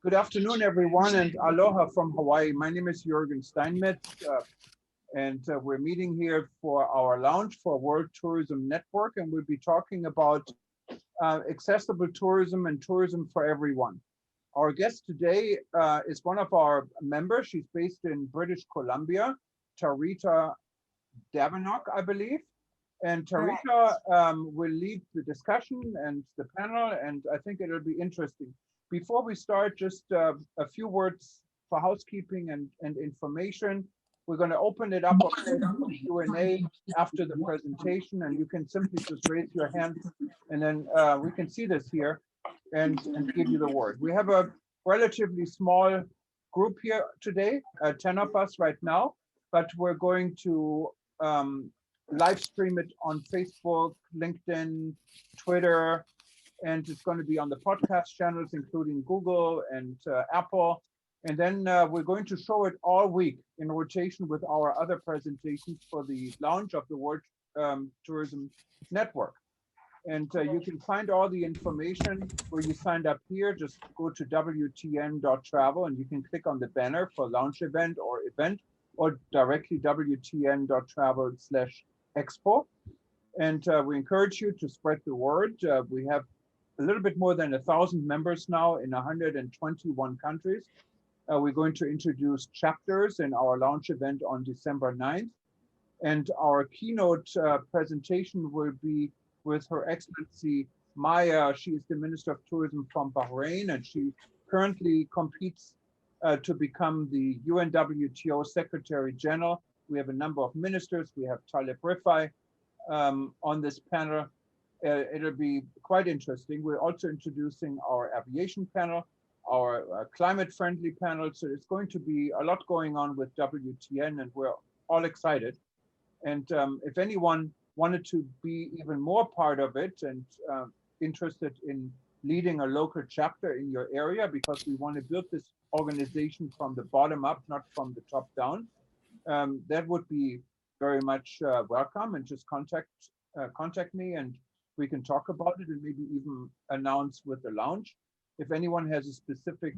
Good afternoon, everyone, and aloha from Hawaii. My name is Jürgen Steinmetz, and we're meeting here for our launch for World Tourism Network, and we'll be talking about accessible tourism and tourism for everyone. Our guest today is one of our members. She's based in British Columbia, Tarita Davenrock, I believe. And Correct. Tarita will lead the discussion and the panel, and I think it'll be interesting. Before we start, just a few words for housekeeping and information. We're going to open it up, of course, for Q&A after the presentation, and you can simply just raise your hand, and then we can see this here and give you the word. We have a relatively small group here today, 10 of us right now, but we're going to live stream it on Facebook, LinkedIn, Twitter, and it's going to be on the podcast channels, including Google and Apple. And then we're going to show it all week in rotation with our other presentations for the launch of the World Tourism Network. And you can find all the information where you signed up here. Just go to wtn.travel and you can click on the banner for launch event, or directly wtn.travel/expo. And we encourage you to spread the word. We have a little bit more than 1,000 members now in 121 countries. We're going to introduce chapters in our launch event on December 9th. And our keynote presentation will be with Her Excellency Maya. She is the Minister of Tourism from Bahrain, and she currently competes to become the UNWTO Secretary General. We have a number of ministers. We have Talib Rifai on this panel. It'll be quite interesting. We're also introducing our aviation panel, our climate-friendly panel. So it's going to be a lot going on with WTN, and we're all excited. And if anyone wanted to be even more part of it and interested in leading a local chapter in your area, because we want to build this organization from the bottom up, not from the top down, that would be very much welcome. And just contact me, and we can talk about it and maybe even announce with the launch. If anyone has a specific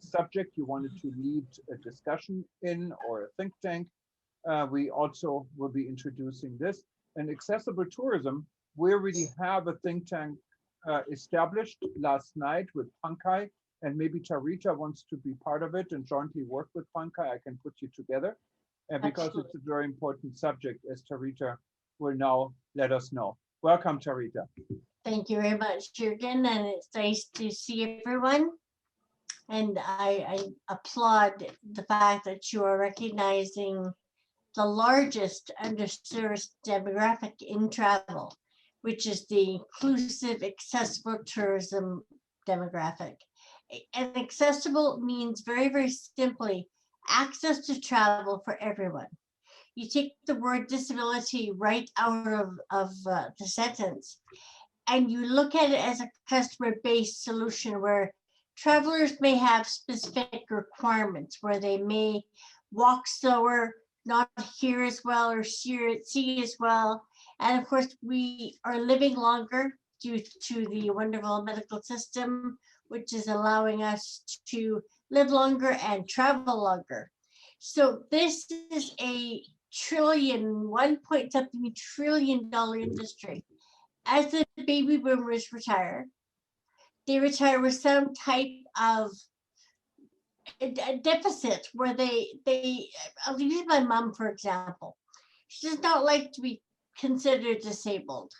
subject you wanted to lead a discussion in, or a think tank, we also will be introducing this. And accessible tourism, we already have a think tank established last night with Pankaj, and maybe Tarita wants to be part of it and jointly work with Pankaj. I can put you together, because it's a very important subject, as Tarita will now let us know. Welcome, Tarita. Thank you very much, Jürgen, and it's nice to see everyone. And I applaud the fact that you are recognizing the largest underserved demographic in travel, which is the inclusive, accessible tourism demographic. And accessible means very, very simply access to travel for everyone. You take the word disability right out of the sentence, and you look at it as a customer-based solution where travelers may have specific requirements, where they may walk slower, not hear as well, or see as well. And of course, we are living longer due to the wonderful medical system, which is allowing us to live longer and travel longer. So this is a 1 point something trillion dollar industry. As the baby boomers retire, they retire with some type of a deficit where I'll use my mom, for example. She does not like to be considered disabled,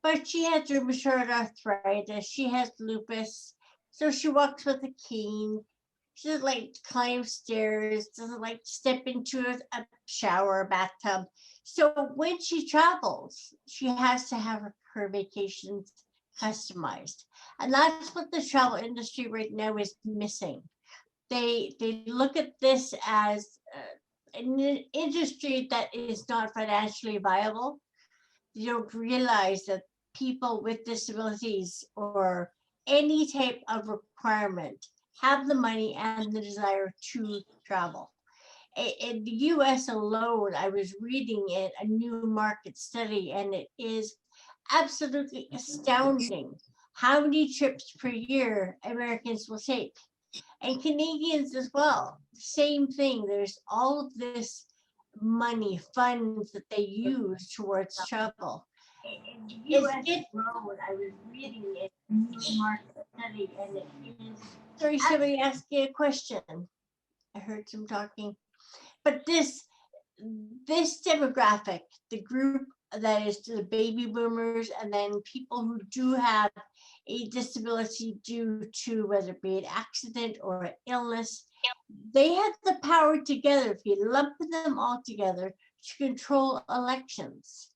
but she has rheumatoid arthritis, she has lupus, so she walks with a cane. She doesn't like to climb stairs, doesn't like to step into a shower, a bathtub. So when she travels, she has to have her vacations customized. And that's what the travel industry right now is missing. They look at this as an industry that is not financially viable. They don't realize that people with disabilities or any type of requirement have the money and the desire to travel. In the US alone, I was reading it, a new market study, and it is absolutely astounding how many trips per year Americans will take. And Canadians as well, same thing. There's all of this money, funds that they use towards travel. In the US alone, I was reading it, a new market study, and it is. Sorry, somebody asked you a question. I heard some talking. But this demographic, the group that is the baby boomers, and then people who do have a disability due to whether it be an accident or an illness, they have the power together, if you lump them all together, to control elections.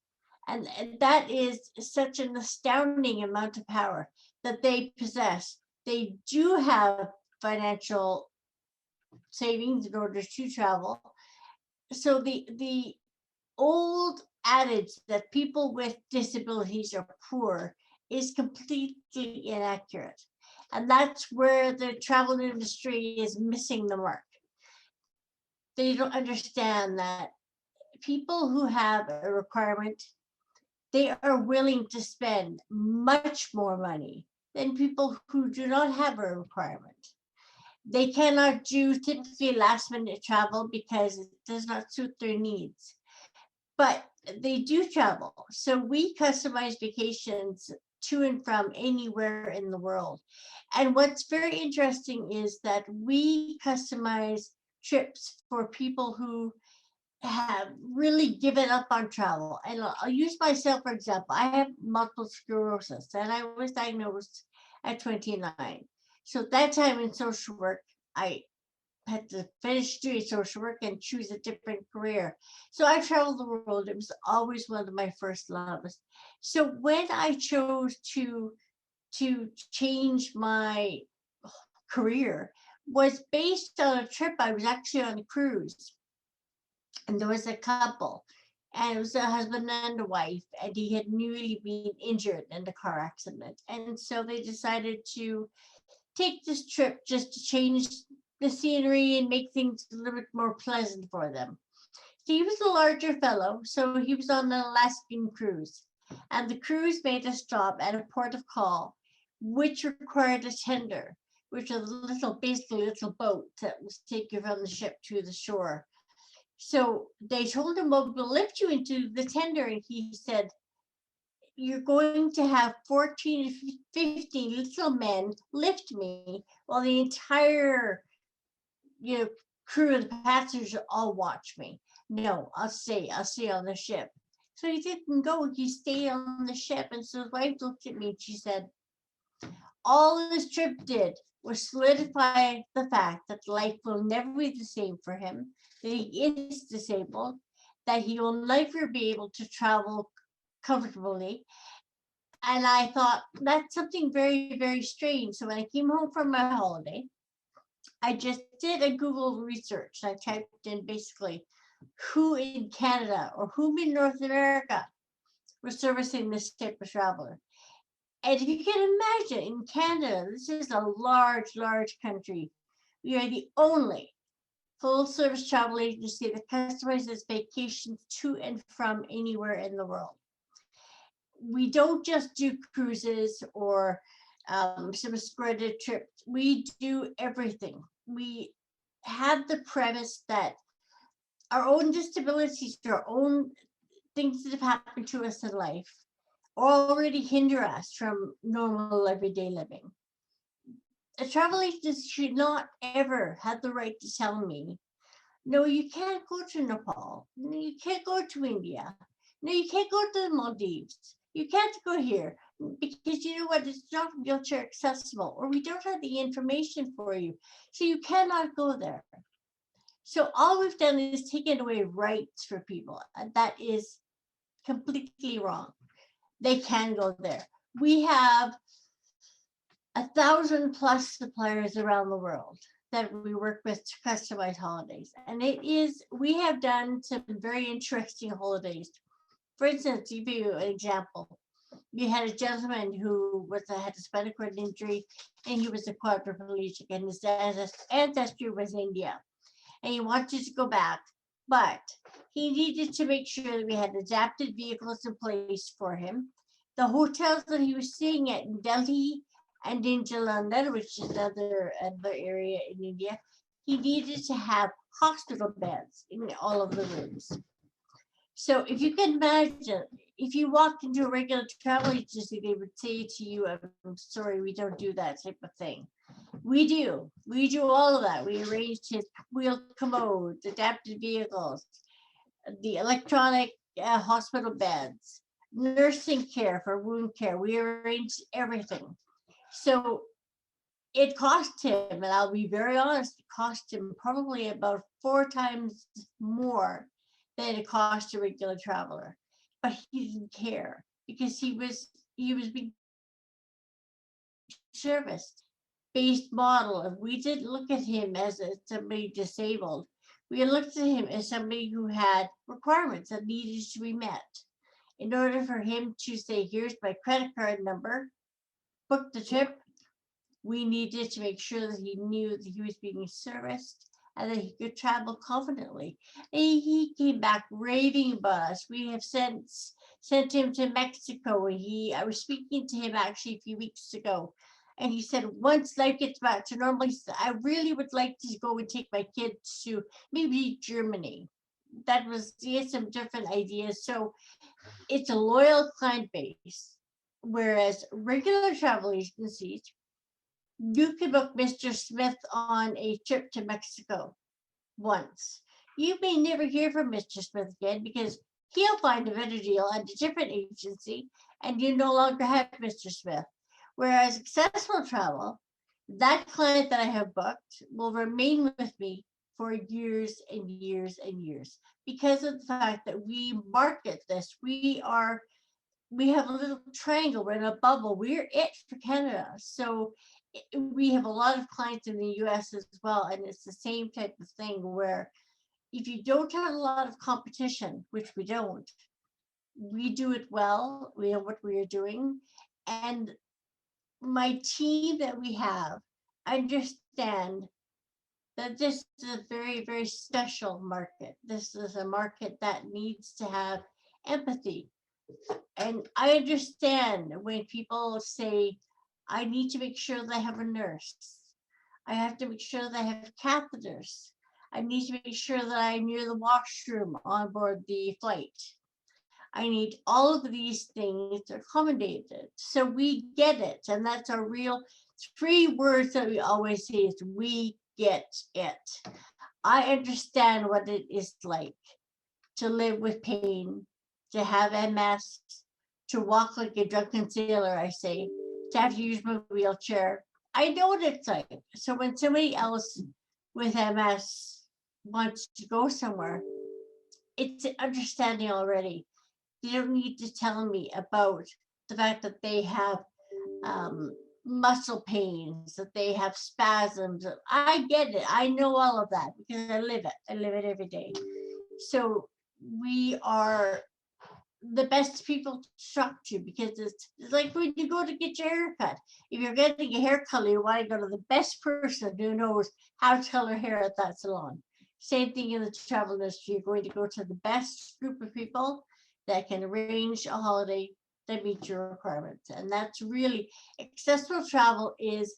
And that is such an astounding amount of power that they possess. They do have financial savings in order to travel. So the old adage that people with disabilities are poor is completely inaccurate. And that's where the travel industry is missing the mark. They don't understand that people who have a requirement, they are willing to spend much more money than people who do not have a requirement. They cannot do typically last minute travel because it does not suit their needs. But they do travel. So we customize vacations to and from anywhere in the world. And what's very interesting is that we customize trips for people who have really given up on travel. And I'll use myself for example. I have multiple sclerosis and I was diagnosed at 29. So at that time in social work, I had to finish doing social work and choose a different career. So I traveled the world. It was always one of my first loves. So when I chose to change my career was based on a trip. I was actually on a cruise, and there was a couple, and it was a husband and a wife, and he had newly been injured in a car accident, and so they decided to take this trip just to change the scenery and make things a little bit more pleasant for them. So he was a larger fellow, so he was on an Alaskan cruise, and the cruise made a stop at a port of call, which required a tender, which was a little, basically a little boat that was take you from the ship to the shore. So they told him, well, we'll lift you into the tender, and he said, you're going to have 14 or 15 little men lift me while the entire crew of the passengers all watch me. No, I'll stay on the ship. So he didn't go, he stayed on the ship. And so his wife looked at me and she said, all this trip did was solidify the fact that life will never be the same for him, that he is disabled, that he will never be able to travel comfortably. And I thought that's something very, very strange. So when I came home from my holiday, I just did a Google research. I typed in basically who in Canada or whom in North America was servicing this type of traveler. And if you can imagine, in Canada, this is a large, large country. We are the only full service travel agency that customizes vacations to and from anywhere in the world. We don't just do cruises or some escorted trips. We do everything. We have the premise that our own disabilities, our own things that have happened to us in life already hinder us from normal everyday living. A travel agent should not ever have the right to tell me, no, you can't go to Nepal. No, you can't go to India. No, you can't go to the Maldives. You can't go here because you know what? It's not wheelchair accessible, or we don't have the information for you. So you cannot go there. So all we've done is taken away rights for people. And that is completely wrong. They can go there. We have 1,000 plus suppliers around the world that we work with to customize holidays. And we have done some very interesting holidays. For instance, to give you an example, we had a gentleman who had a spinal cord injury, and he was a quadriplegic, and his ancestry was India. And he wanted to go back, but he needed to make sure that we had adapted vehicles in place for him. The hotels that he was staying at in Delhi and in Jalandhar, which is another area in India, he needed to have hospital beds in all of the rooms. So if you can imagine, if you walked into a regular travel agency, they would say to you, I'm sorry, we don't do that type of thing. We do. We do all of that. We arranged his wheeled commodes, adapted vehicles, the electronic hospital beds, nursing care for wound care. We arranged everything. So it cost him, and I'll be very honest, it cost him probably about 4 times more than it cost a regular traveler. But he didn't care because he was being serviced based model. And we didn't look at him as somebody disabled. We looked at him as somebody who had requirements that needed to be met. In order for him to say, here's my credit card number, book the trip, we needed to make sure that he knew that he was being serviced and that he could travel confidently. And he came back raving about us. We have sent him to Mexico. I was speaking to him actually a few weeks ago, and he said, once life gets back to normal, I really would like to go and take my kids to maybe Germany. He had some different ideas. So it's a loyal client base, whereas regular travel agencies, you can book Mr. Smith on a trip to Mexico once. You may never hear from Mr. Smith again because he'll find a better deal at a different agency and you no longer have Mr. Smith. Whereas successful travel, that client that I have booked will remain with me for years and years and years because of the fact that we market this. We have a little triangle, we're in a bubble. We're it for Canada. So we have a lot of clients in the US as well. And it's the same type of thing where if you don't have a lot of competition, which we don't, we do it well. We know what we are doing. And my team that we have understand that this is a very, very special market. This is a market that needs to have empathy. And I understand when people say, I need to make sure that I have a nurse. I have to make sure that I have catheters. I need to make sure that I'm near the washroom on board the flight. I need all of these things accommodated. So we get it. And that's our real 3 words that we always say is we get it. I understand what it is like to live with pain, to have MS, to walk like a drunken sailor, I say, to have to use my wheelchair. I know what it's like. So when somebody else with MS wants to go somewhere, it's understanding already. They don't need to tell me about the fact that they have muscle pains, that they have spasms. I get it. I know all of that because I live it. I live it every day. So we are the best people to talk to because it's like when you go to get your haircut. If you're getting a hair color, you want to go to the best person who knows how to color hair at that salon. Same thing in the travel industry. You're going to go to the best group of people that can arrange a holiday that meets your requirements. And that's really accessible travel is,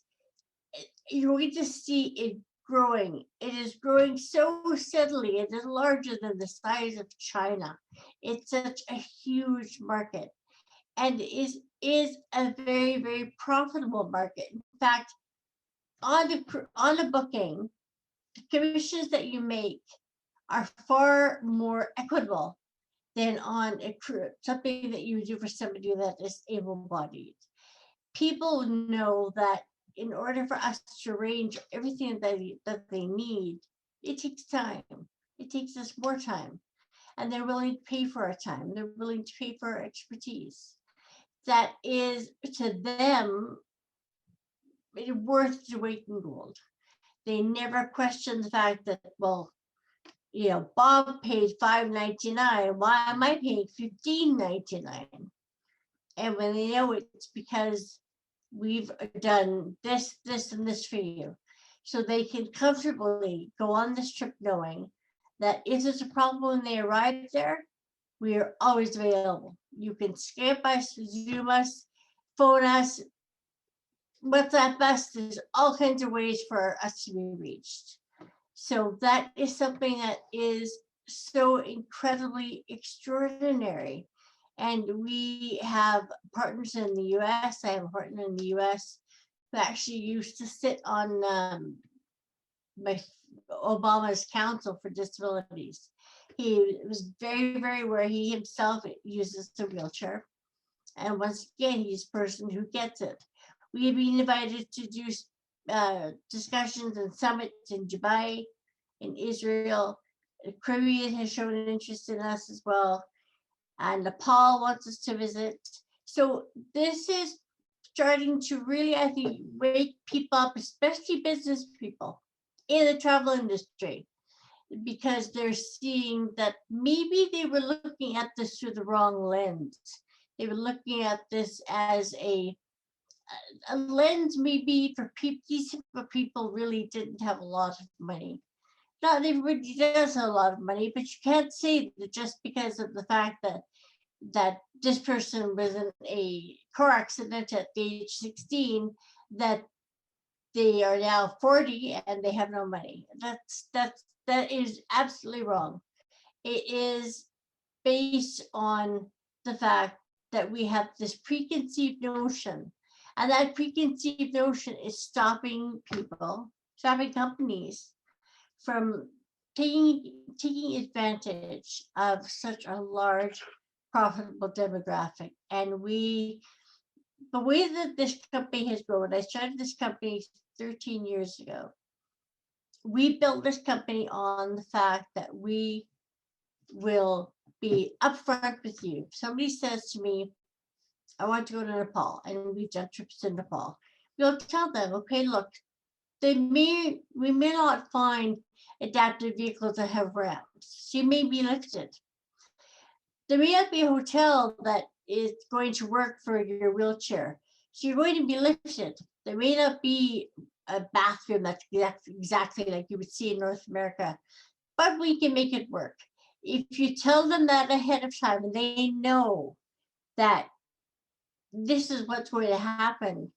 you're going to see it growing. It is growing so steadily. It is larger than the size of China. It's such a huge market and is a very, very profitable market. In fact, on the booking, the commissions that you make are far more equitable than on a something that you do for somebody that is able-bodied. People know that in order for us to arrange everything that they need, it takes time. It takes us more time. And they're willing to pay for our time. They're willing to pay for our expertise. That is, to them, worth the weight in gold. They never question the fact that, well, Bob paid $5.99. Why am I paying $15.99? And when they know it's because we've done this, this, and this for you. So they can comfortably go on this trip knowing that if there's a problem when they arrive there, we are always available. You can Skype us, Zoom us, phone us, WhatsApp us. There's all kinds of ways for us to be reached. So that is something that is so incredibly extraordinary. And we have partners in the US. I have a partner in the US who actually used to sit on my Obama's Council for Disabilities. He was very, very aware. He himself uses a wheelchair. And once again, he's a person who gets it. We have been invited to do discussions and summits in Dubai, in Israel. The Caribbean has shown an interest in us as well. And Nepal wants us to visit. So this is starting to really, I think, wake people up, especially business people in the travel industry, because they're seeing that maybe they were looking at this through the wrong lens. They were looking at this as a lens maybe for people. These people really didn't have a lot of money. Not everybody does have a lot of money, but you can't say that just because of the fact that this person was in a car accident at the age 16, that they are now 40 and they have no money. That is absolutely wrong. It is based on the fact that we have this preconceived notion, and that preconceived notion is stopping people, stopping companies from taking advantage of such a large profitable demographic. And the way that this company has grown, I started this company 13 years ago. We built this company on the fact that we will be upfront with you. If somebody says to me, I want to go to Nepal, and we've done trips to Nepal, we'll tell them, okay, look, we may not find adaptive vehicles that have ramps. So you may be lifted. There may not be a hotel that is going to work for your wheelchair. So you're going to be lifted. There may not be a bathroom that's exactly like you would see in North America, but we can make it work. If you tell them that ahead of time and they know that this is what's going to happen,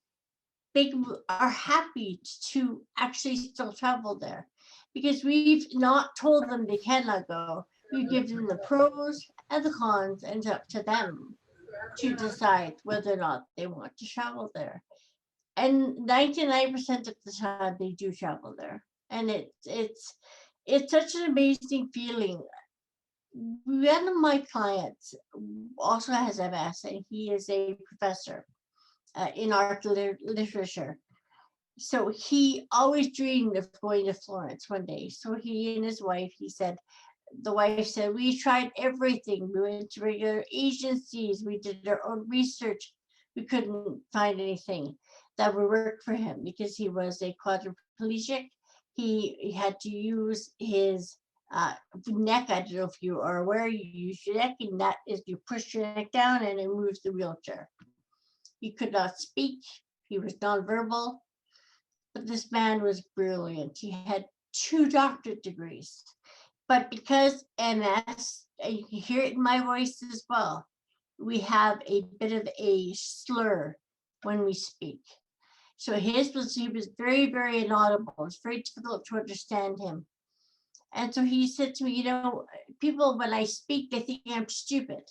they are happy to actually still travel there, because we've not told them they cannot go. We've given them the pros and the cons, and it's up to them to decide whether or not they want to travel there. And 99% of the time they do travel there. And it's such an amazing feeling. One of my clients also has MS, and he is a professor in art literature. So he always dreamed of going to Florence one day. So he and his wife, the wife said, we tried everything. We went to regular agencies. We did our own research. We couldn't find anything that would work for him because he was a quadriplegic. He had to use his neck. I don't know if you are aware, you use your neck, and that is you push your neck down and it moves the wheelchair. He could not speak. He was nonverbal. But this man was brilliant. He had 2 doctorate degrees. But because MS, and you can hear it in my voice as well, we have a bit of a slur when we speak. So he was very, very inaudible. It's very difficult to understand him. And so he said to me, people, when I speak, they think I'm stupid.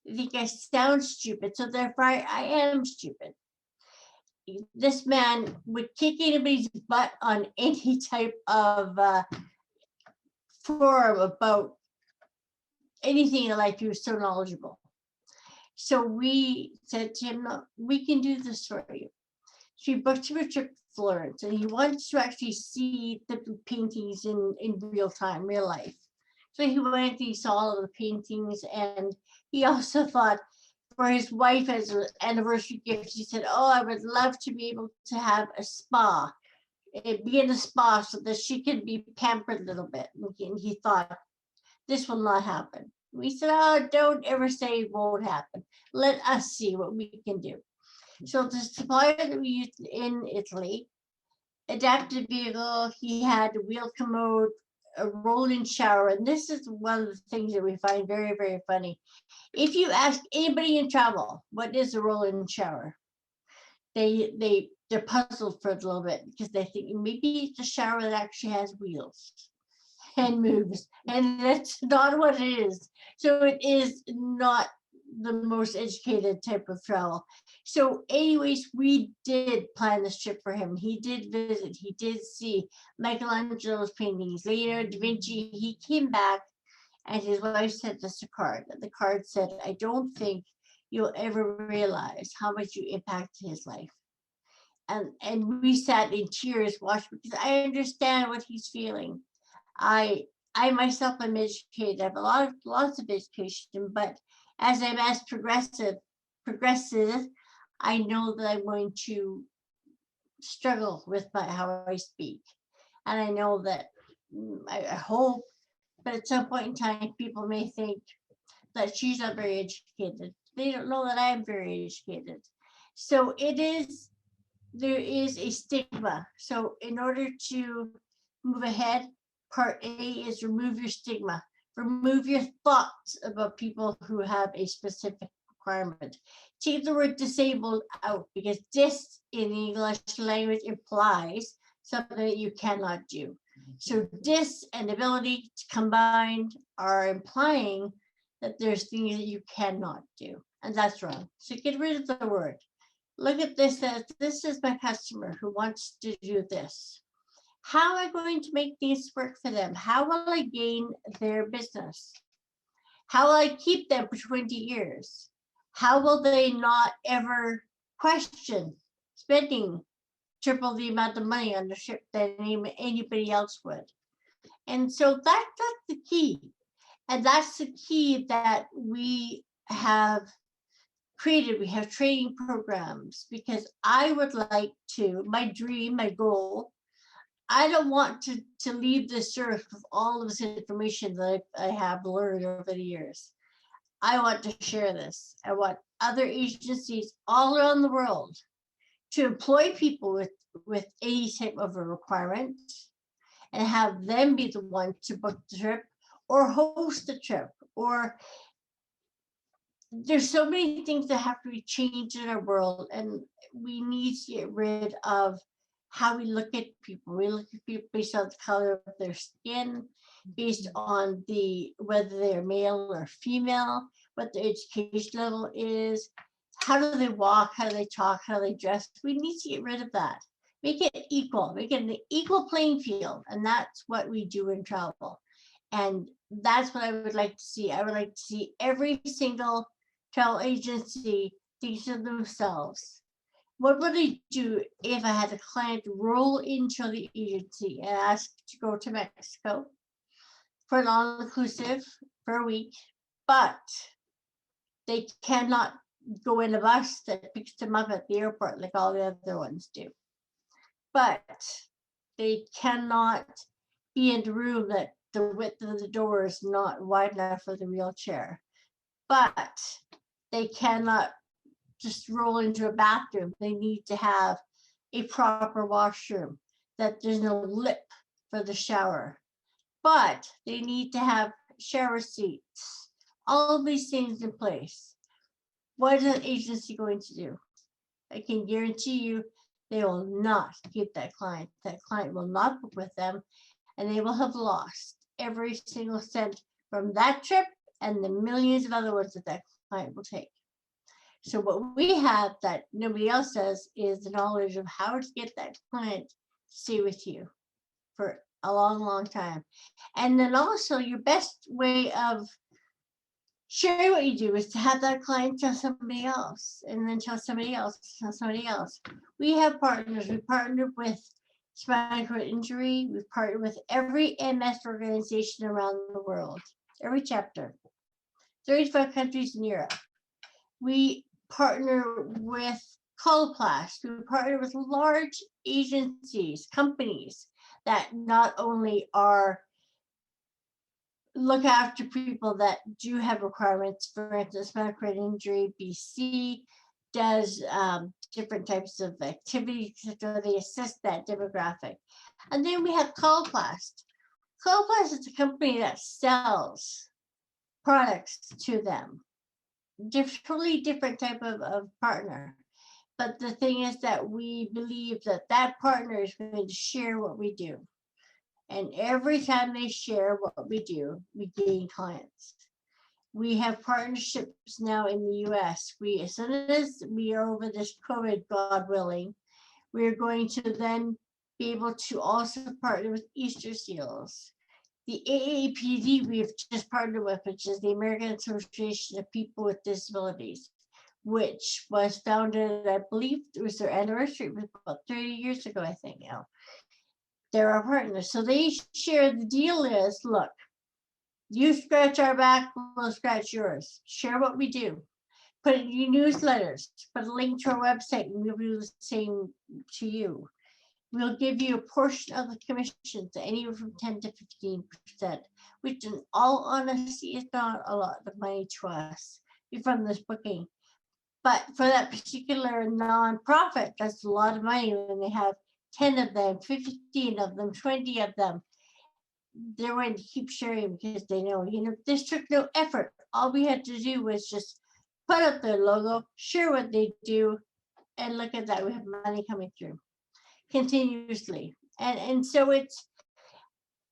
They think I sound stupid. So therefore I am stupid. This man would kick anybody's butt on any type of forum about anything in life. He was so knowledgeable. So we said to him, no, we can do this for you. So we booked him a trip to Florence, and he wanted to actually see the paintings in real time, real life. So he went and he saw all of the paintings, and he also thought, for his wife as an anniversary gift, he said, oh, I would love to be able to have a spa, be in a spa so that she can be pampered a little bit. And he thought, this will not happen. We said, oh, don't ever say it won't happen. Let us see what we can do. So the supplier that we used in Italy, adapted vehicle, he had a wheel commode, a roll-in shower. And this is one of the things that we find very, very funny. If you ask anybody in travel, what is a roll-in shower? They they're puzzled for a little bit because they think maybe it's a shower that actually has wheels and moves, and that's not what it is. So it is not the most educated type of travel. So anyways, we did plan this trip for him. He did visit, he did see Michelangelo's paintings, Leonardo da Vinci. He came back and his wife sent us a card. And the card said, I don't think you'll ever realize how much you impacted his life. And we sat in tears watching because I understand what he's feeling. I myself am educated. I have lots of education, but as I'm as progressive, I know that I'm going to struggle with how I speak. And I know that I hope, but at some point in time, people may think that she's not very educated. They don't know that I'm very educated. So there is a stigma. So in order to move ahead, part A is remove your stigma. Remove your thoughts about people who have a specific requirement. Take the word disabled out because dis in the English language implies something that you cannot do. So dis and ability combined are implying that there's things that you cannot do, and that's wrong. So get rid of the word. Look at this as this is my customer who wants to do this. How am I going to make things work for them? How will I gain their business? How will I keep them for 20 years? How will they not ever question spending triple the amount of money on the ship that anybody else would? And so that's the key. And that's the key that we have created. We have training programs because I would like to, my dream, my goal, I don't want to leave this earth with all of this information that I have learned over the years. I want to share this. I want other agencies all around the world to employ people with any type of a requirement and have them be the one to book the trip or host the trip. Or there's so many things that have to be changed in our world, and we need to get rid of how we look at people. We look at people based on the color of their skin, based on whether they're male or female, what their education level is, how do they walk, how do they talk, how do they dress. We need to get rid of that. Make it equal, make it an equal playing field, and that's what we do in travel. And that's what I would like to see. I would like to see every single travel agency think to themselves, what would I do if I had a client roll into the agency and ask to go to Mexico for an all-inclusive for a week, but they cannot go in a bus that picks them up at the airport like all the other ones do. But they cannot be in the room that the width of the door is not wide enough for the wheelchair. But they cannot just roll into a bathroom. They need to have a proper washroom, that there's no lip for the shower. But they need to have shower seats, all of these things in place. What is an agency going to do? I can guarantee you they will not keep that client. That client will not book with them, and they will have lost every single cent from that trip and the millions of other ones that that client will take. So what we have that nobody else does is the knowledge of how to get that client to stay with you for a long, long time. And then also your best way of sharing what you do is to have that client tell somebody else, and then tell somebody else, tell somebody else. We have partners. We partnered with spinal cord injury. We've partnered with every MS organization around the world, every chapter, 35 countries in Europe. We partner with Coloplast. We partner with large agencies, companies that not only are look after people that do have requirements. For instance, spinal cord injury, BC does different types of activities, etc. They assist that demographic. And then we have Coloplast. Coloplast is a company that sells products to them. Totally different type of partner. But the thing is that we believe that that partner is going to share what we do. And every time they share what we do, we gain clients. We have partnerships now in the US. As soon as we are over this COVID, God willing, we're going to then be able to also partner with Easter Seals. The AAPD we've just partnered with, which is the American Association of People with Disabilities, which was founded, I believe it was their anniversary, it was about 30 years ago, I think now. They're our partners. So they share, the deal is, look, you scratch our back, we'll scratch yours. Share what we do. Put it in your newsletters, put a link to our website, and we'll do the same to you. We'll give you a portion of the commissions, anywhere from 10 to 15%, which in all honesty is not a lot of money to us from this booking. But for that particular nonprofit, that's a lot of money when they have 10 of them, 15 of them, 20 of them. They're going to keep sharing because they know, this took no effort. All we had to do was just put up their logo, share what they do, and look at that, we have money coming through continuously. And so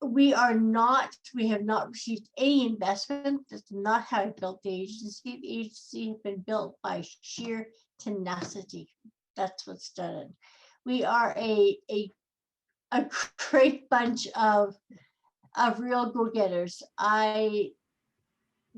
we have not received any investment. That's not how I built the agency. The agency has been built by sheer tenacity. That's what's done it. We are a great bunch of real go-getters.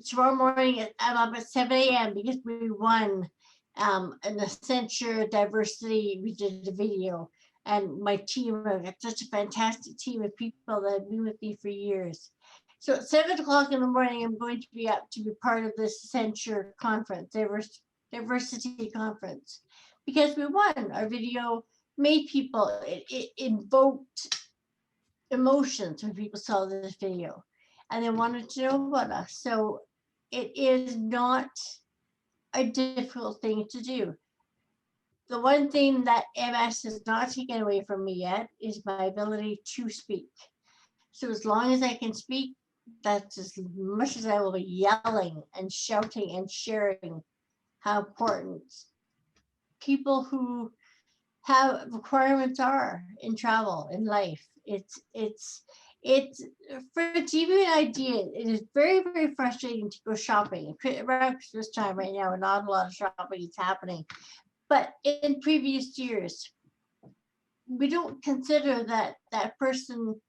Tomorrow morning I'm up at 7 a.m. because we won an Accenture diversity. We did a video, and my team, I've got such a fantastic team of people that have been with me for years. So at 7 o'clock in the morning, I'm going to be up to be part of this Accenture conference, diversity conference, because we won. Our video made people, it invoked emotions when people saw this video and they wanted to know about us. So it is not a difficult thing to do. The one thing that MS has not taken away from me yet is my ability to speak. So as long as I can speak, that's as much as I will be yelling and shouting and sharing how important people who have requirements are in travel, in life. It's for to give you an idea, it is very, very frustrating to go shopping. Around Christmas time right now, not a lot of shopping is happening. But in previous years, we don't consider that that person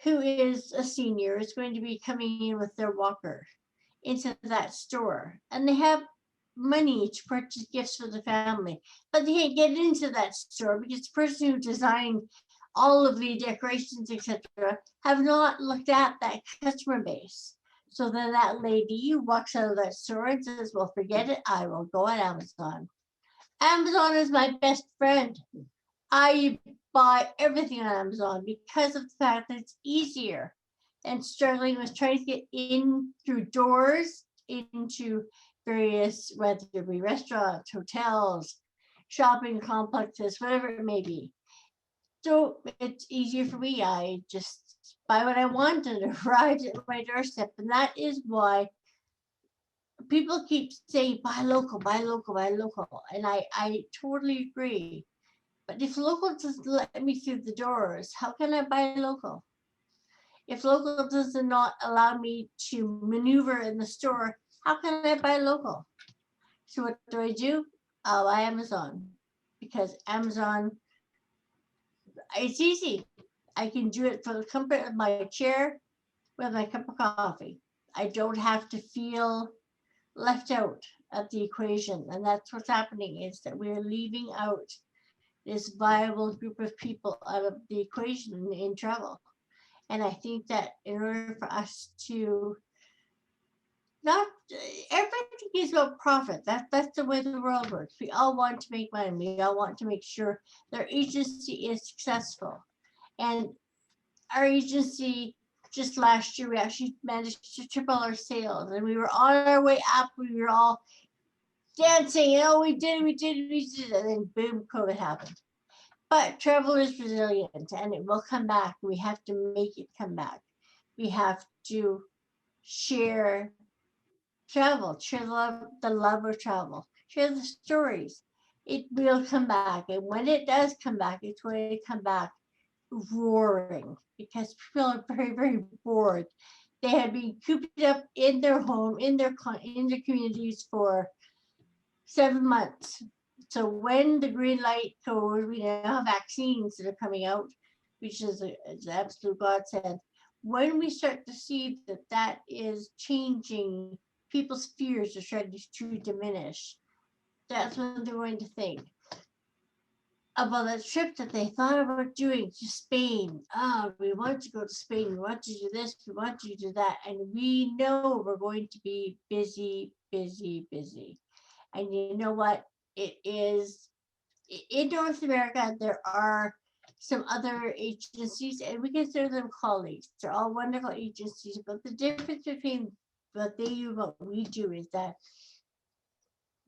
who is a senior is going to be coming in with their walker into that store. And they have money to purchase gifts for the family, but they can't get into that store because the person who designed all of the decorations, etc., have not looked at that customer base. So then that lady walks out of that store and says, well, forget it, I will go on Amazon. Amazon is my best friend. I buy everything on Amazon because of the fact that it's easier than struggling with trying to get in through doors into various, whether it be restaurants, hotels, shopping complexes, whatever it may be. So it's easier for me. I just buy what I want and it arrives at my doorstep. And that is why people keep saying, buy local, buy local, buy local. And I totally agree. But if local doesn't let me through the doors, how can I buy local? If local does not allow me to maneuver in the store, how can I buy local? So what do? I'll buy Amazon, because Amazon, it's easy. I can do it from the comfort of my chair with my cup of coffee. I don't have to feel left out of the equation. And that's what's happening, is that we're leaving out this viable group of people out of the equation in travel. And I think that in order for us to not, everything is about profit. That's the way the world works. We all want to make money. We all want to make sure their agency is successful. And our agency, just last year, we actually managed to triple our sales, and we were on our way up. We were all dancing, we did it, and then boom, COVID happened. But travel is resilient, and it will come back. We have to make it come back. We have to share travel, share the love of travel, share the stories. it will come back. And when it does come back, it's going to come back roaring because people are very, very bored. They have been cooped up in their home, in their communities for 7 months. So when the green light goes, we now have vaccines that are coming out, which is an absolute godsend. When we start to see that that is changing, people's fears are starting to diminish. That's when they're going to think about that trip that they thought about doing to Spain. Oh, we want to go to Spain. We want to do this. We want to do that. And we know we're going to be busy, busy, busy. And you know what? It is in North America, there are some other agencies, and we consider them colleagues. They're all wonderful agencies, but the difference between what they do and what we do is that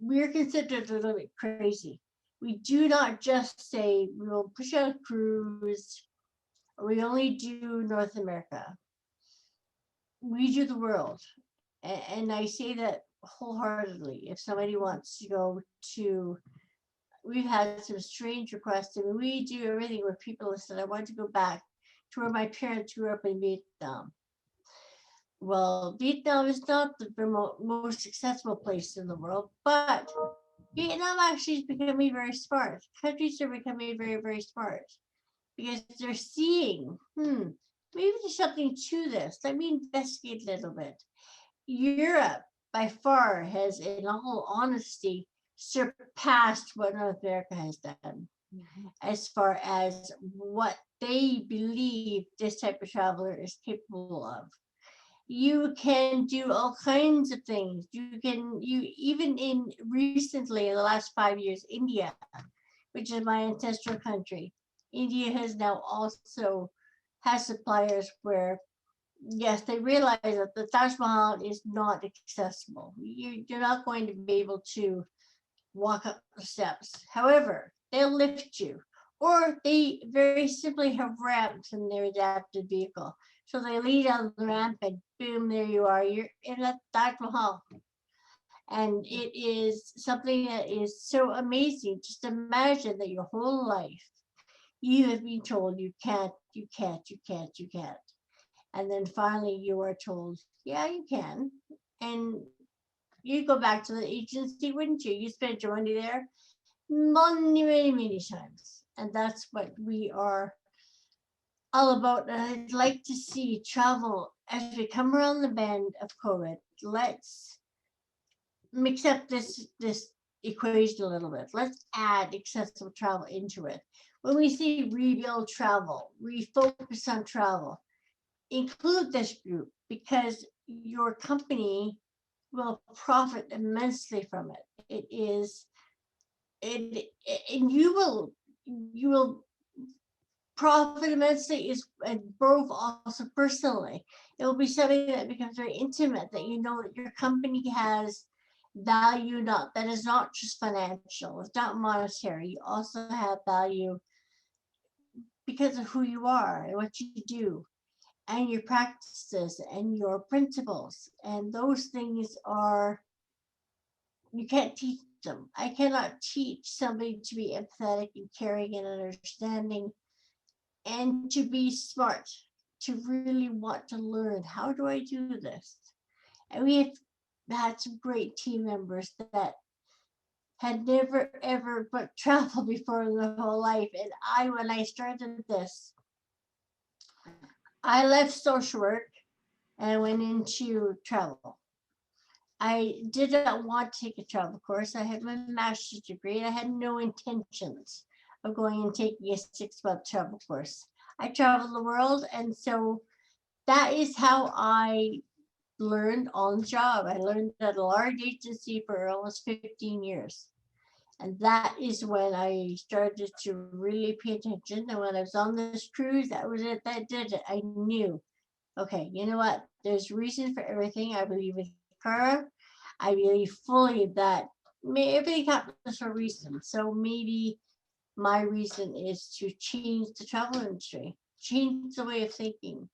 we're considered a little bit crazy. We do not just say we will push out a cruise, or we only do North America. We do the world. And I say that wholeheartedly. If somebody wants to go to, we've had some strange requests. I mean, we do everything where people have said, I want to go back to where my parents grew up in Vietnam. Well, Vietnam is not the most accessible place in the world, but Vietnam actually is becoming very smart. Countries are becoming very, very smart because they're seeing, maybe there's something to this. Let me investigate a little bit. Europe, by far, has, in all honesty, surpassed what North America has done as far as what they believe this type of traveler is capable of. You can do all kinds of things. You even in recently, in the last 5 years, India, which is my ancestral country, India has now also has suppliers where, yes, they realize that the Taj Mahal is not accessible. You're not going to be able to walk up the steps. However, they'll lift you, or they very simply have ramps in their adapted vehicle. So they lead on the ramp and boom, there you are. You're in a Taj Mahal. And it is something that is so amazing. Just imagine that your whole life you have been told you can't, you can't, you can't, you can't. And then finally you are told, yeah, you can. And you go back to the agency, wouldn't you? You spent your money there many, many, many times. And that's what we are all about. And I'd like to see travel as we come around the bend of COVID. Let's mix up this equation a little bit. Let's add accessible travel into it. When we say rebuild travel, refocus on travel, include this group because your company will profit immensely from it. It is, and you will profit immensely is and both also personally. It will be something that becomes very intimate, that you know that your company has value, not that is not just financial, it's not monetary. You also have value because of who you are and what you do and your practices and your principles. And those things are, you can't teach them. I cannot teach somebody to be empathetic and caring and understanding and to be smart, to really want to learn. How do I do this? And we have had some great team members that had never ever but traveled before in their whole life. And when I started this, I left social work and I went into travel. I did not want to take a travel course. I had my master's degree and I had no intentions of going and taking a 6-month travel course. I traveled the world, and so that is how I learned on the job. I learned at a large agency for almost 15 years. And that is when I started to really pay attention. And when I was on this cruise, that was it. That did it. I knew, okay, you know what? There's reason for everything. I believe in karma. I believe fully that everything happens for a reason. So maybe my reason is to change the travel industry, change the way of thinking,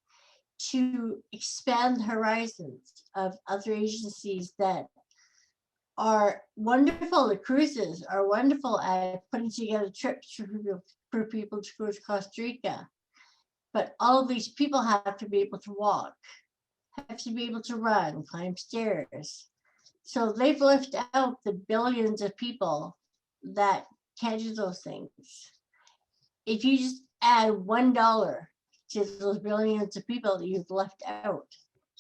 to expand the horizons of other agencies that are wonderful. The cruises are wonderful at putting together trips for people to go to Costa Rica. But all of these people have to be able to walk, have to be able to run, climb stairs. So they've left out the billions of people that can't do those things. If you just add $1 to those billions of people that you've left out,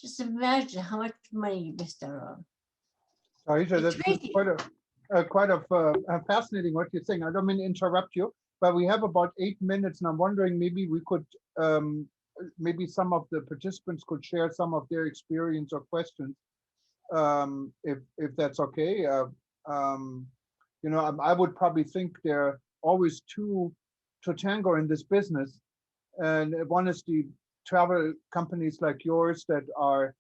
just imagine how much money you missed out on. Tarita, It's that's crazy. quite fascinating what you're saying. I don't mean to interrupt you, but we have about 8 minutes, and I'm wondering maybe we could, maybe some of the participants could share some of their experience or questions, if that's okay. You know, I would probably think there are always two to tango in this business, and one is the travel companies like yours that are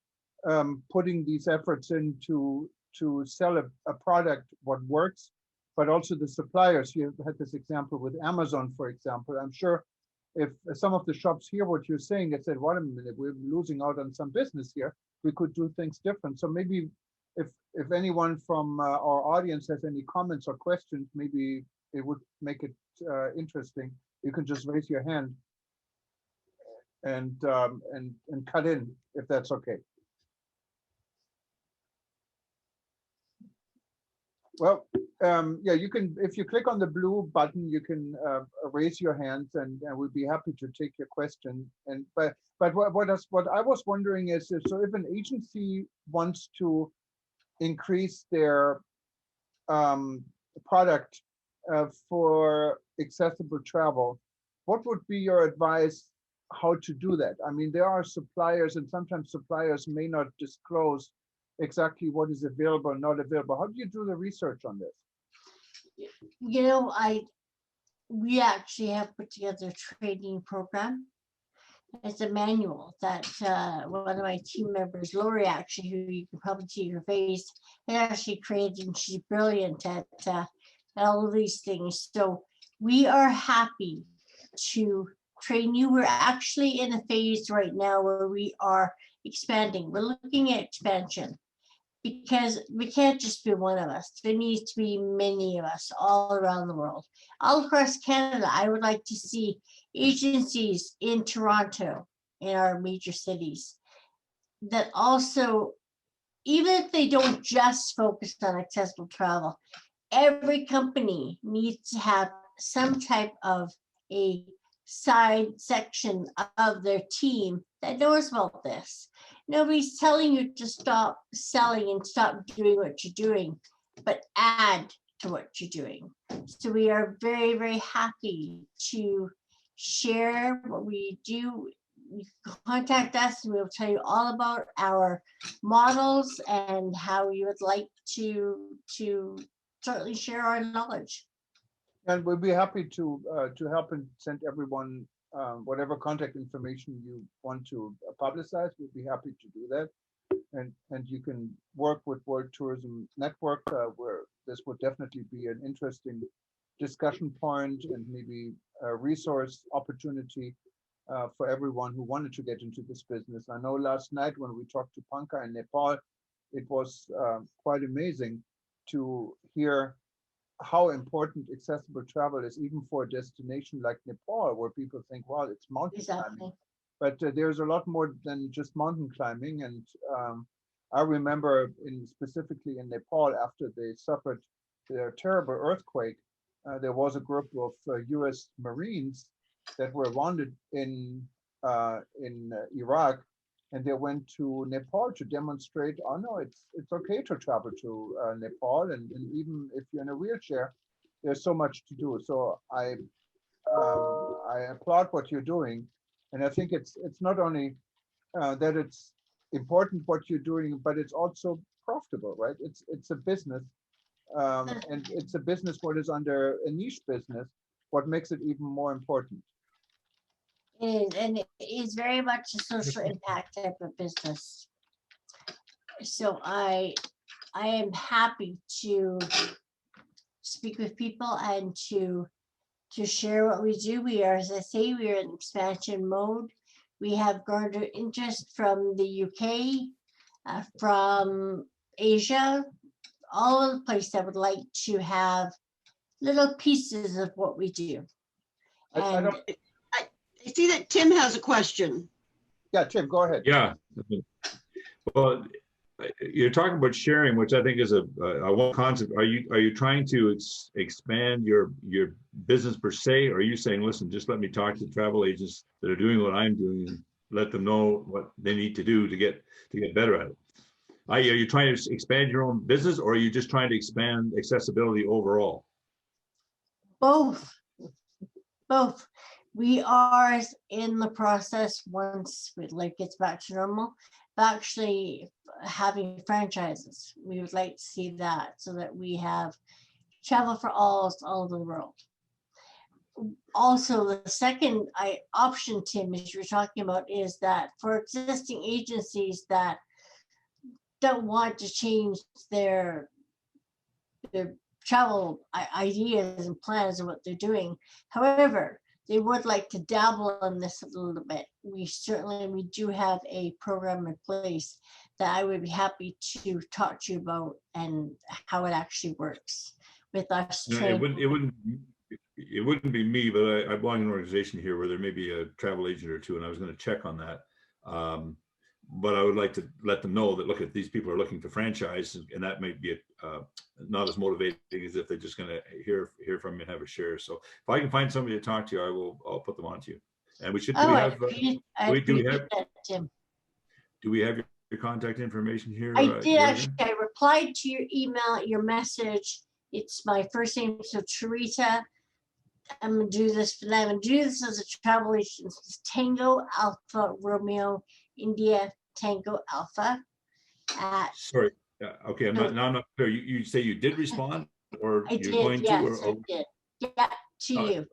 putting these efforts into to sell a product what works, but also the suppliers. You had this example with Amazon, for example. I'm sure if some of the shops hear what you're saying, they said, wait a minute, we're losing out on some business here. We could do things different. So maybe if anyone from our audience has any comments or questions, maybe it would make it interesting. You can just raise your hand and cut in if that's okay. Well, yeah, you can, if you click on the blue button, you can raise your hands, and we'll be happy to take your question. And but what I was wondering is, so if an agency wants to increase their product for accessible travel, what would be your advice how to do that? I mean, there are suppliers, and sometimes suppliers may not disclose exactly what is available and not available. How do you do the research on this? You know, we actually have put together a training program. It's a manual that one of my team members, Lori, actually, who you can probably see her face, had actually created, and she's brilliant at all of these things. So we are happy to train you. We're actually in a phase right now where we are expanding. We're looking at expansion because we can't just be one of us. There needs to be many of us all around the world. All across Canada, I would like to see agencies in Toronto, in our major cities, that also, even if they don't just focus on accessible travel, every company needs to have some type of a side section of their team that knows about this. Nobody's telling you to stop selling and stop doing what you're doing, but add to what you're doing. So we are very, very happy to share what we do. You can contact us and we'll tell you all about our models and how you would like to certainly share our knowledge. And we'll be happy to help and send everyone whatever contact information you want to publicize. We'll be happy to do that. And you can work with World Tourism Network, where this would definitely be an interesting discussion point and maybe a resource opportunity for everyone who wanted to get into this business. I know last night when we talked to Panka in Nepal, it was quite amazing to hear how important accessible travel is, even for a destination like Nepal, where people think, well, it's mountain climbing. But there's a lot more than just mountain climbing. And I remember specifically in Nepal, after they suffered their terrible earthquake, there was a group of US Marines that were wounded in Iraq, and they went to Nepal to demonstrate, oh no, it's okay to travel to Nepal, and even if you're in a wheelchair, there's so much to do. So I applaud what you're doing, and I think it's not only that it's important what you're doing, but it's also profitable, right? It's a business, and it's a business what is under a niche business, what makes it even more important. It is, and it is very much a social impact type of business. So I am happy to speak with people and to share what we do. We are, as I say, we are in expansion mode. We have garnered interest from the UK, from Asia, all over the place that would like to have little pieces of what we do. I And don't, I see that Tim has a question. yeah, Tim, go ahead. Yeah. Well, you're talking about sharing, which I think is a one concept. Are you trying to expand your business per se, or are you saying, listen, just let me talk to travel agents that are doing what I'm doing and let them know what they need to do to get better at it? Are you trying to expand your own business, or are you just trying to expand accessibility overall? both. We are in the process, once life gets back to normal, of actually having franchises. We would like to see that, so that we have travel for all over the world. Also, the second option, Tim, as you're talking about, is that for existing agencies that don't want to change their travel ideas and plans of what they're doing. However, they would like to dabble in this a little bit. We do have a program in place that I would be happy to talk to you about and how it actually works with us. No, it wouldn't be me, but I belong to an organization here where there may be a travel agent or two, and I was going to check on that. But I would like to let them know that, look, if these people are looking to franchise, and that might be not as motivating as if they're just going to hear from you and have a share. So if I can find somebody to talk to, I'll put them on to you. And we should. Do we have your contact information here? I did actually. I replied to your email, your message. It's my first name, so Tarita. I'm gonna do this for them. I'm gonna do this as a travel agent. It's Tango Alpha Romeo India Tango Alpha. Sorry. Okay, I'm not clear. You say you did respond, or I you're did, going yes, to, or I did. Yeah, to you.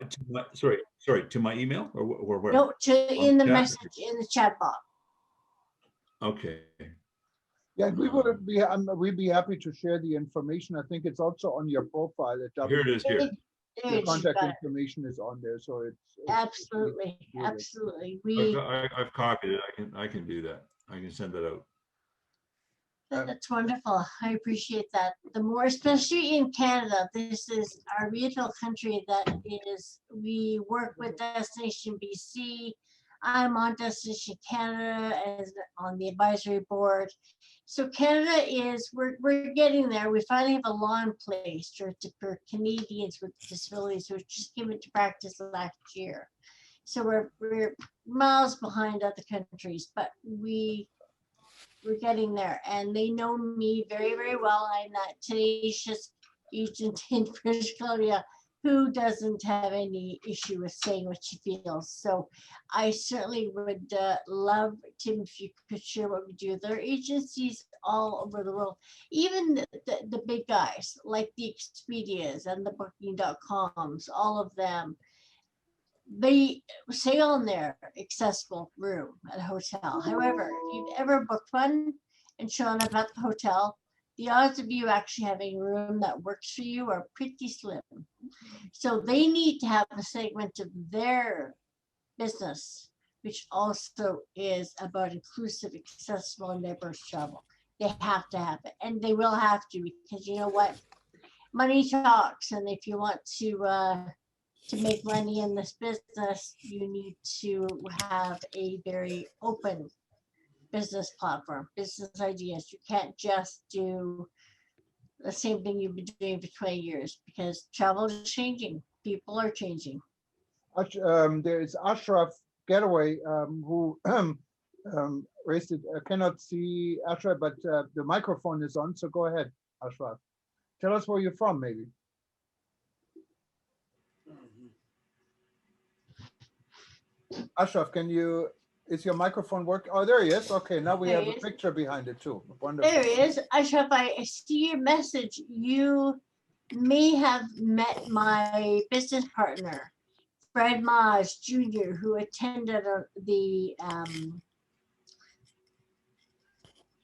Sorry, to my email, or where? No, in the message in the chat box. Okay. Yeah, we'd be happy to share the information. I think it's also on your profile. Here it is. Here. Your contact information is on there, so it's absolutely. I've copied it. I can do that. I can send that out. That's wonderful. I appreciate that. The more, especially in Canada, this is our beautiful country that is, we work with Destination BC. I'm on Destination Canada as on the advisory board. So Canada is, we're getting there. We finally have a law in place for Canadians with disabilities, which just came into practice last year. So we're miles behind other countries, but we're getting there, and they know me very, very well. I'm that tenacious agent in British Columbia who doesn't have any issue with saying what she feels. So I certainly would love, Tim, if you could share what we do. There are agencies all over the world, even the big guys like the Expedias and the Booking.coms, all of them. They say on their accessible room at a hotel. However, if you've ever booked one and shown up at the hotel, the odds of you actually having a room that works for you are pretty slim. So they need to have a segment of their business, which also is about inclusive, accessible, and diverse travel. They have to have it, and they will have to, because you know what? Money talks, and if you want to make money in this business, you need to have a very open business platform, business ideas. You can't just do the same thing you've been doing for 20 years, because travel is changing. People are changing. There is Ashraf Getaway who raised it. I cannot see Ashraf, but the microphone is on, so go ahead, Ashraf. Tell us where you're from, maybe. Ashraf, is your microphone working? Oh, there he is. Okay, now we have a picture behind it too. Wonderful. There he is. Ashraf, I see your message. You may have met my business partner, Fred Maj Jr., who attended the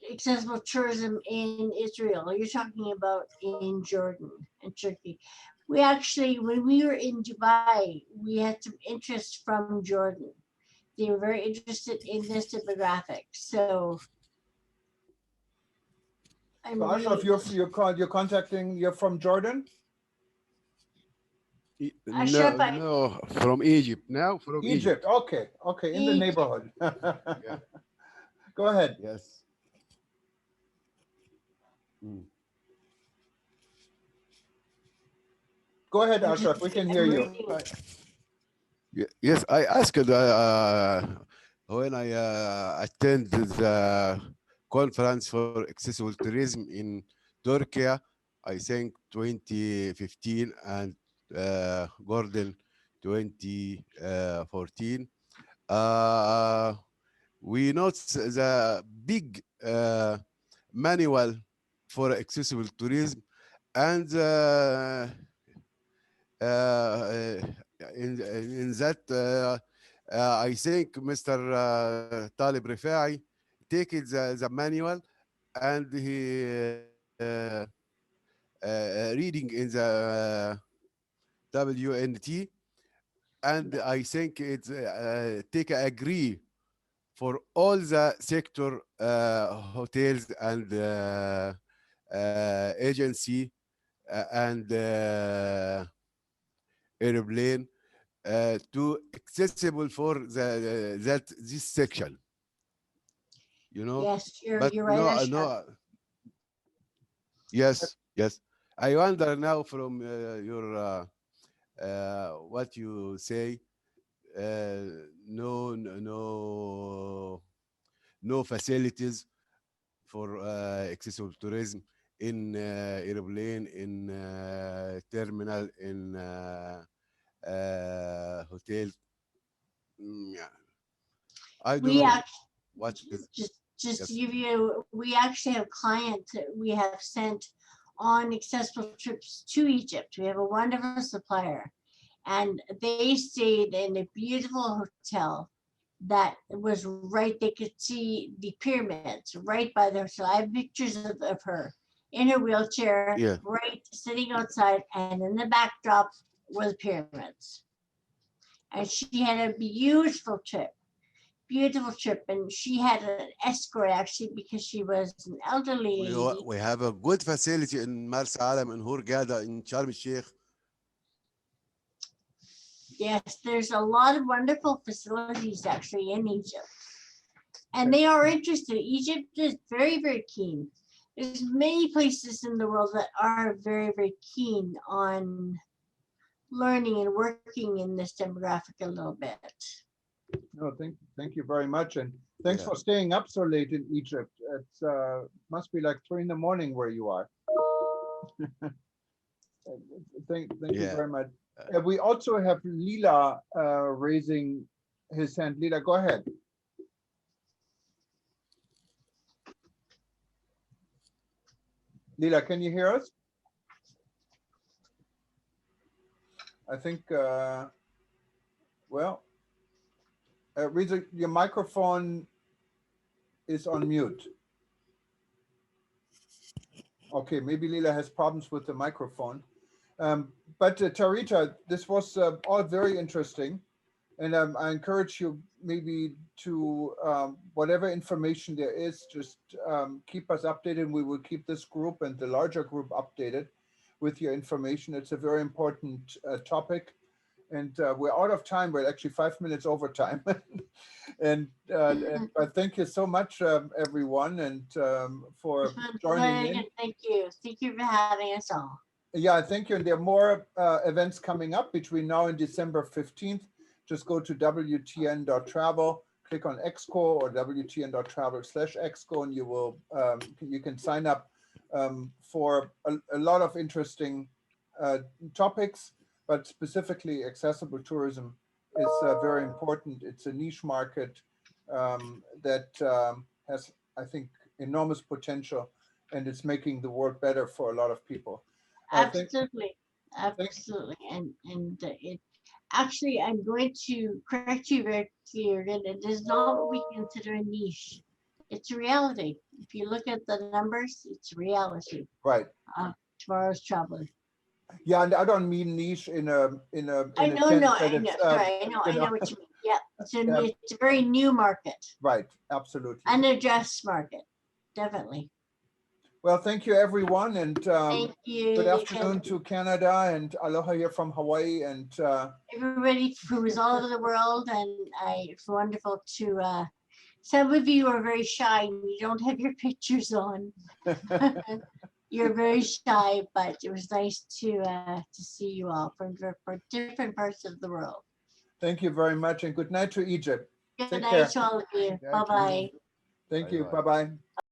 accessible tourism in Israel. You're talking about in Jordan and Turkey. We actually, when we were in Dubai, we had some interest from Jordan. They were very interested in this demographic. So I'm So Ashraf, really- you're from Jordan? Ashraf, No, from Egypt now, from Egypt. Egypt. Okay, okay, in the Egypt. neighborhood. Yeah. Go ahead. Yes. Mm. Go ahead, I'm Ashraf. just- We can I'm hear you. really- Yes, I asked when I attend the conference for accessible tourism in Turkey, I think 2015 and Gordon 2014. We noticed the big manual for accessible tourism and uh, in that I think Mr. Talib Rifai take the manual and he reading in the WNT and I think it's take a agree for all the sector hotels and agency and airplane to accessible for the that this section, you know. Yes, But you're right, no, Ashraf. no. Yes, yes. I wonder now from your what you say. No, no facilities for accessible tourism in airplane, in terminal, in hotel. Yeah. I don't We know actually, what is. just to Yes. give you, we actually have clients that we have sent on accessible trips to Egypt. We have a wonderful supplier, and they stayed in a beautiful hotel that was right. They could see the pyramids right by the hotel. I have pictures of her in her wheelchair, Yeah. right sitting outside, and in the backdrop were the pyramids. And she had a beautiful trip, and she had an escort actually because she was an elderly lady. We have a good facility in Mars Alam, in Hurghada, in Sharm el-Sheikh. Yes, there's a lot of wonderful facilities actually in Egypt, and they are interested. Egypt is very, very keen. There's many places in the world that are very, very keen on learning and working in this demographic a little bit. No, thank you very much, and thanks Yeah. for staying up so late in Egypt. It's must be like 3 in the morning where you are. Thank you Yeah. very much. We also have Lila raising his hand. Lila, go ahead. Lila, can you hear us? I think, well, Reza, your microphone is on mute. Okay, maybe Lila has problems with the microphone. But Tarita, this was all very interesting. And I encourage you maybe to, whatever information there is, just keep us updated. We will keep this group and the larger group updated with your information. It's a very important topic. And we're out of time. We're actually 5 minutes over time. But thank you so much, everyone, and for This was joining very in. good. Thank you. Thank you for having us all. Yeah, thank you. And there are more events coming up between now and December 15th. Just go to wtn.travel, click on Exco or wtn.travel/Exco, and you will you can sign up for a lot of interesting topics, but specifically accessible tourism is very important. It's a niche market that has, I think, enormous potential, and it's making the world better for a lot of people. Absolutely, absolutely, and it actually, I'm going to correct you very clear that it is not what we consider a niche. It's a reality. If you look at the numbers, it's reality. Right. Tomorrow's traveler. Yeah, and I don't mean niche in a I know, sense no, that I know, it's sorry, I know what you mean. Yeah, Yeah. it's a very new market, right, absolutely. unaddressed market, definitely. Well, thank you, everyone, and Thank you. good afternoon to Canada, and aloha here from Hawaii, and Everybody who is all over the world, and it's wonderful to, some of you are very shy and you don't have your pictures on. You're very shy, but it was nice to see you all from different parts of the world. thank you very much, and good night to Egypt. Good Take night care. to all of you. Yeah, Bye-bye. Thank you. Bye-bye. Bye-bye.